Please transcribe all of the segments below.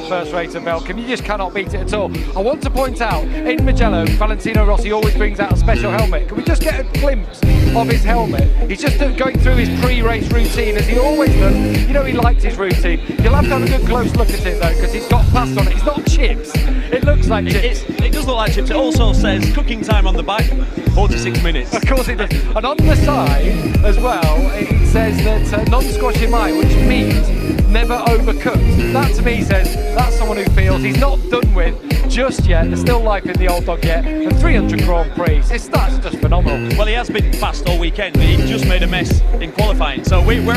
that first race of Belgium. You just cannot beat it at all. I want to point out, in Mugello, Valentino Rossi always brings out a special helmet. Can we just get a glimpse of his helmet? He's just going through his pre-race routine, as he always does. You know, he likes his routine. You'll have to have a good close look at it, though, because he's got plaster on it. It's not chips. It looks like chips. It does look like chips. It also says cooking time on the back, 46 minutes. Of course it does. And on the side, as well, it says that non-squashimai, which means never overcooked. That to me says that's someone who feels he's not done with just yet. There's still life in the old dog yet. And 300 Grand Prix, that's just phenomenal. Well, he has been fast all weekend, but he just made a mess in qualifying. So we know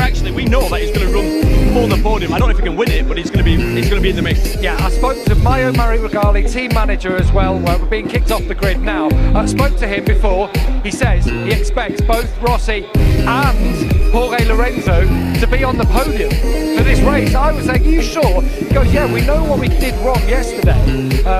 that he's going to run for the podium. I don't know if he can win it, but he's going to be in the mix. Yeah, I spoke to Mario Mariregali, team manager as well. We're being kicked off the grid now. I spoke to him before. He says he expects both Rossi and Jorge Lorenzo to be on the podium for this race. I was saying, are you sure? He goes, yeah, we know what we did wrong yesterday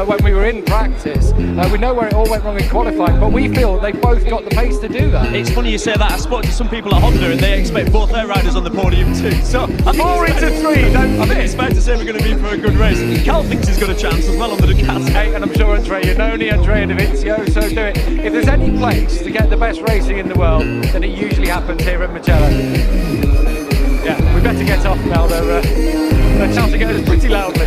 when we were in practice. We know where it all went wrong in qualifying, but we feel they both got the pace to do that. It's funny you say that. I spoke to some people at Honda and they expect both their riders on the podium too. So I think 4 into 3, don't I think it's fair to say we're going to be for a good race. Cal thinks he's got a chance as well on the Ducati. Hey, and I'm sure Andrea Iannone, Andrea Dovizioso do it. If there's any place to get the best racing in the world, then it usually happens here at Mugello. Yeah, we better get off now. They're shouting at us pretty loudly.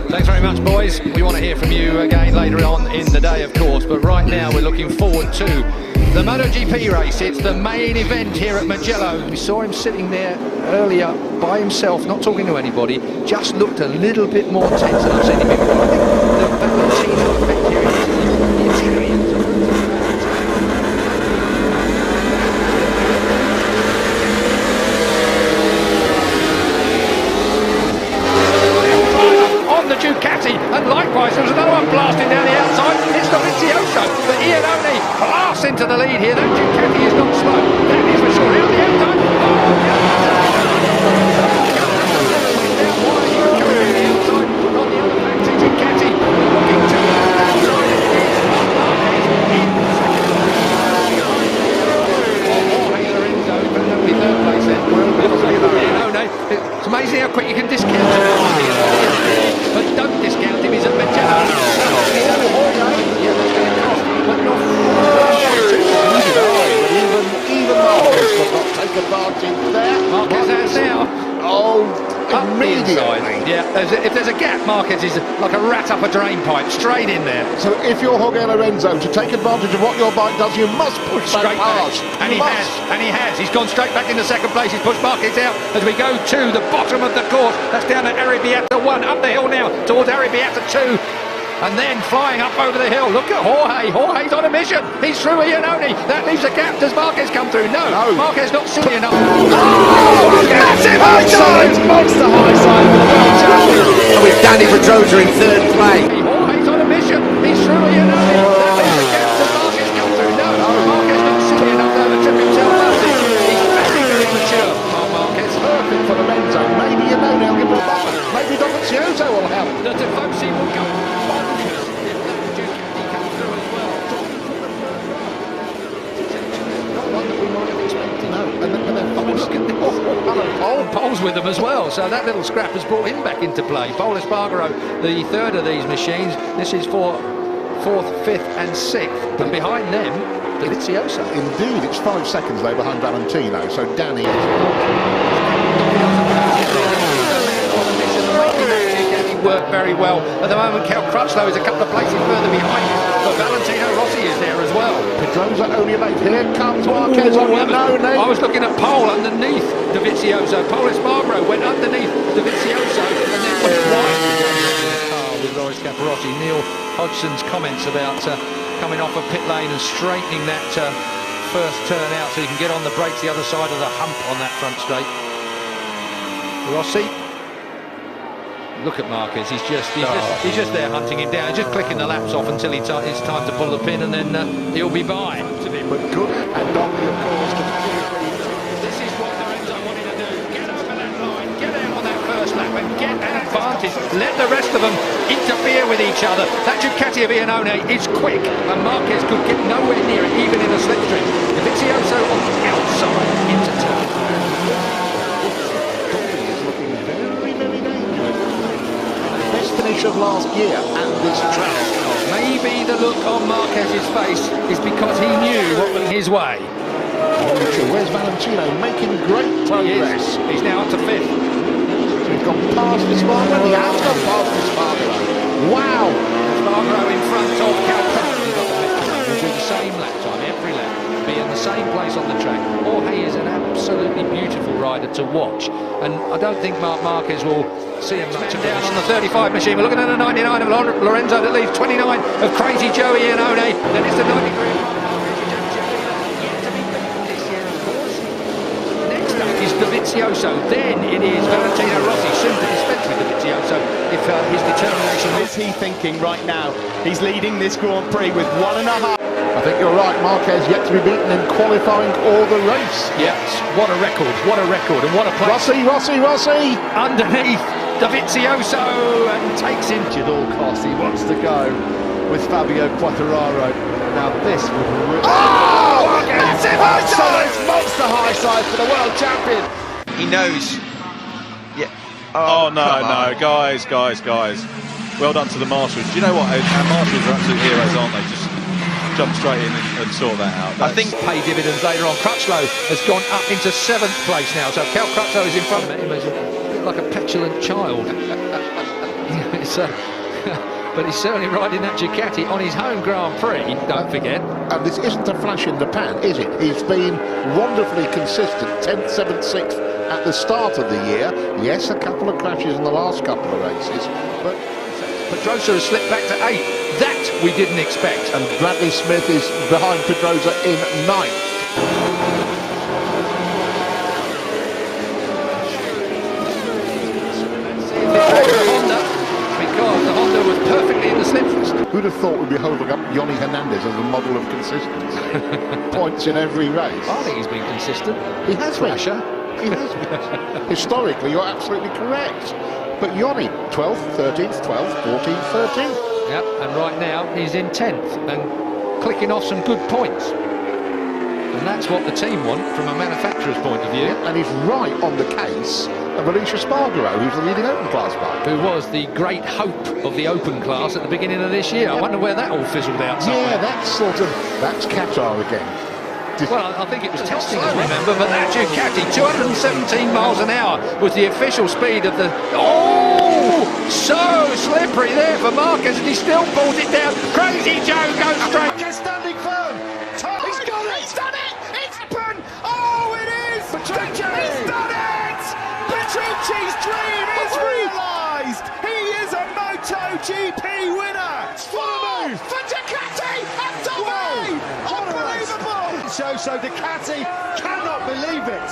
Thanks very much, boys. We want to hear from you again later on in the day, of course, but right now we're looking forward to the MotoGP race. It's the main event here at Mugello. We saw him sitting there earlier by himself, not talking to anybody, just looked a little bit more tense than I've seen him before. I think the Valentino effect here is the experience. The Ducati, and likewise there was another one blasting down the outside. It's Dovizioso, but Iannone blasts into the lead here. That Ducati is not slow, that is for sure. Out the outside, on the other factory, Ducati looking to the outside. Lorenzo, but only third place then. It's amazing how quick you can discount him. But don't discount him, he's at Mugello. He's at yeah, that's going to cost, but not even Marquez will not take advantage there. Marquez has now. Oh, immediately. Yeah, if there's a gap, Marquez is like a rat up a drain pipe, straight in there. So if you're Jorge Lorenzo, to take advantage of what your bike does, you must push straight back. And he has. He's gone straight back into second place. He's pushed Marquez out as we go to the bottom of the course. That's down at Arrabbiata 1, up the hill now towards Arrabbiata 2. And then flying up over the hill. Look at Jorge. Jorge's on a mission. He's through Iannone. That leaves a gap. Does Marquez come through? No. Marquez not silly enough. Oh, massive high side! Monster high side for the world champion. And with Danny Pedrosa in third place. Jorge's on a mission. He's through Iannone. That leaves a gap. Does Marquez come through? No. Marquez not silly enough to trip himself up. He's very, very mature. Marquez. Perfect for Lorenzo. Maybe Iannone will give him a buffer. Maybe Dovizioso will help. The Tifosi will go. Pole's with them as well, so that little scrap has brought him back into play. Pole Espargaro, the third of these machines. This is for 4th, 5th and 6th, and behind them, Dovizioso. Indeed, it's 5 seconds though behind Valentino, so Danny worked very well. At the moment, Cal Crutchlow is a couple of places further behind, but Valentino Rossi is there as well. Pedrosa only late. Here comes Marquez on Iannone. I was looking at Pole underneath Dovizioso. Pole Espargaro went underneath Dovizioso and then went wide. With Loris Capirossi. Neil Hodgson's comments about coming off a pit lane and straightening that first turn out so you can get on the brakes the other side of the hump on that front straight. Rossi. Look at Marquez, he's just there hunting him down, just clicking the laps off until it's time to pull the pin, and then he'll be by. But good, and Donkey, of course, this is what Lorenzo wanted to do. Get over that line, get out on that first lap and get an advantage. Let the rest of them interfere with each other. That Ducati of Iannone is quick, and Marquez could get nowhere near it, even in a slipstream. Dovizioso on the outside into turn. last year at this track. Maybe the look on Marquez's face is because he knew what was his way. Where's Valentino making great progress? He's now up to 5th. He's gone past Espargaro. He has gone past Espargaro. Wow! Espargaro in front of Calcutta. Will do the same lap time every lap. Be in the same place on the track. Jorge is an absolutely beautiful rider to watch, and I don't think Marc Marquez will see him much down on the 35 machine. We're looking at a 99 of Lorenzo that leaves 29 of Crazy Joey Iannone. Then it's the 93. Is Dovizioso, then it is Valentino Rossi, soon to dispense with Dovizioso if his determination. What is he thinking right now? He's leading this Grand Prix with 1.5. I think you're right, Marquez yet to be beaten in qualifying or the race. Yes, what a record, and what a place. Rossi! Underneath, Dovizioso, and takes him. At all costs, he wants to go with Fabio Quartararo. Now this would really... Oh! Massive high absolute monster high side for the world champion. He knows. Yeah. Oh no, guys. Well done to the marshals. Do you know what? Our marshals are absolute heroes, aren't they? Just jump straight in and sort that out. I think pay dividends later on. Crutchlow has gone up into 7th place now, so Cal Crutchlow is in front of him. He's a bit like a petulant child. But he's certainly riding that Ducati on his home Grand Prix, don't forget. And this isn't a flash in the pan, is it? He's been wonderfully consistent, 10th, 7th, 6th at the start of the year. Yes, a couple of crashes in the last couple of races, but Pedrosa has slipped back to 8th. That we didn't expect. And Bradley Smith is behind Pedrosa in 9th. Who'd have thought we'd be holding up Yoni Hernandez as a model of consistency? Points in every race. I think he's been consistent. He has been. He has been. Historically, you're absolutely correct. But Yoni, 12th, 13th, 12th, 14th, 13th. Yep, and right now he's in 10th and clicking off some good points. And that's what the team want from a manufacturer's point of view. Yeah, and he's right on the case of Alicia Spargaro, who's the leading open class bike. Who was the great hope of the open class at the beginning of this year. I wonder where that all fizzled out somewhere. Yeah, that's Qatar again. Well, I think it was testing, I remember, but that Ducati, 217 miles an hour was the official speed of the... Oh! So slippery there for Marquez, and he still pulls it down. Crazy Joe goes straight. Standing firm. He's got it! He's done it! It's happened! Oh, it is! Petrucci! He's done it! Petrucci's dream is realised! He is a MotoGP winner! What a move! For Ducati and Dovi! Unbelievable! So Ducati cannot believe it!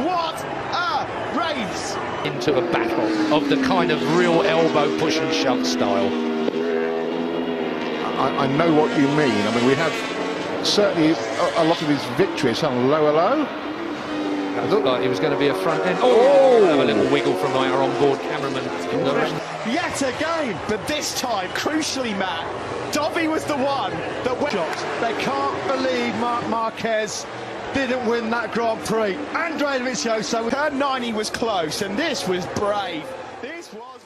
What a race! Into a battle of the kind of real elbow push and shove style. I know what you mean. I mean, we have certainly a lot of these victories on low. It looked like he was going to be a front end. Oh! Have a little wiggle from our on-board cameraman. Yet again, but this time, crucially, Matt, Dovi was the one that went. They can't believe Marc Marquez didn't win that Grand Prix. Andrea Dovizioso, Turn 9 he was close, and this was brave. This was.